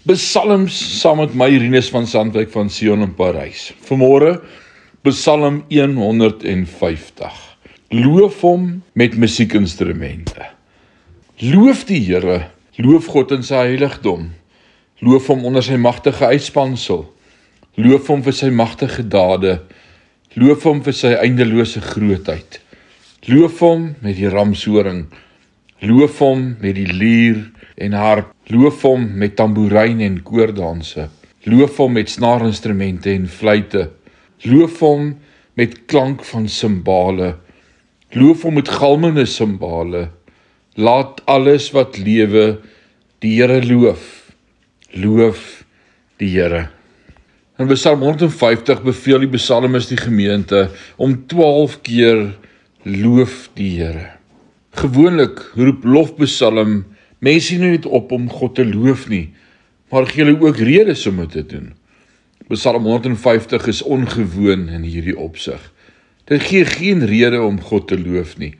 Psalms saam met my Rinus van Sandwyk van Sion in Parys. Vanmôre Psalm 150. Loof hom met musiekinstrumente. Loof die Here, loof God in sy heiligdom. Loof hom onder sy magtige uitspansel. Loof hom vir sy magtige dade. Loof hom vir sy eindelose grootheid. Loof hom met die ramshoring. Loof hom met die lier en harp. Loof hom met tamboerijn en koordanse. Loof hom met snaarinstrumente en fluite. Loof hom met klank van simbale. Loof hom met galmende simbale. Laat alles wat lewe die Here loof. Loof die Here. In Psalm 150 beveel die psalmis die gemeente om 12 keer loof die Here. Gewoonlik roep lofpsalm mense nie net op om God te loof nie, maar gee hulle ook redes om dit te doen. Psalm 150 is ongewoon in hierdie opsig. Dit gee geen rede om God te loof nie.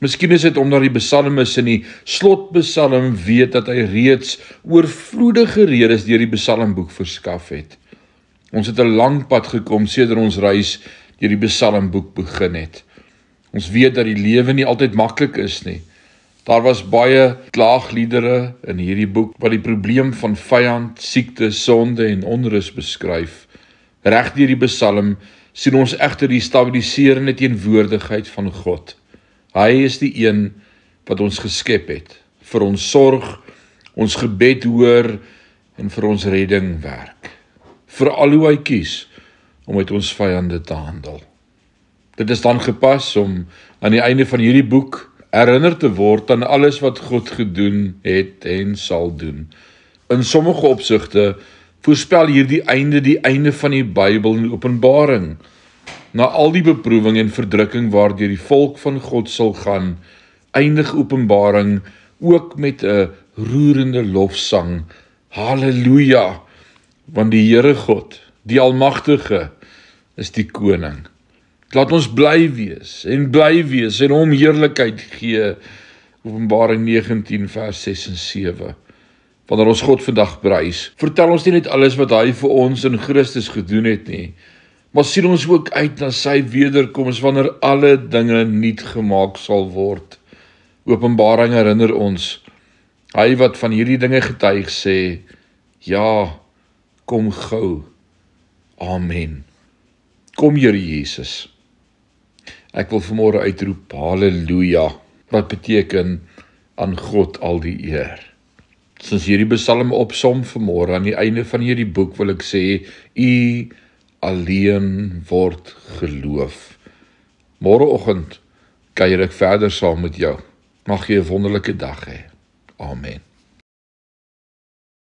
Miskien is dit omdat die psalmis in die slotpsalm weet dat hy reeds oorvloedige redes deur die psalmboek verskaf het. Ons het 'n lang pad gekom sedert ons reis deur die psalmboek begin het. Ons weet dat die lewe nie altyd maklik is nie. Daar was baie klaagliedere in hierdie boek wat die probleem van vyand, siekte, sonde en onrus beskryf. Reg deur die psalm sien ons egter die stabiliserende teenwoordigheid van God. Hy is die een wat ons geskep het, vir ons sorg, ons gebed hoor en vir ons redding werk. Veral hoe hy kies om met ons vyande te handel. Dit is dan gepas om aan die einde van hierdie boek herinner te word aan alles wat God gedoen het en sal doen. In sommige opsigte voorspel hierdie einde van die Bybel en Openbaring. Na al die beproewing en verdrukking waardeur die volk van God sal gaan, eindig Openbaring ook met 'n roerende lofsang. Halleluja, want die Here God, die Almagtige, is die koning. Laat ons bly wees en hom heerlikheid gee. Openbaring 19 vers 6 en 7. Wanneer ons God vandag prys, vertel ons nie net alles wat hy vir ons in Christus gedoen het nie, maar sien ons ook uit na sy wederkoms wanneer alle dinge nuut gemaak sal word. Openbaring herinner ons, hy wat van hierdie dinge getuig sê, ja, kom gou. Amen. Kom Here Jesus. Ek wil vanmôre uitroep, halleluja, wat beteken aan God al die eer. Soos hierdie psalm opsom vanmôre aan die einde van hierdie boek wil ek sê, U alleen word geloof. Môreoggend kuier ek verder saam met jou. Mag jy 'n wonderlike dag hê. Amen.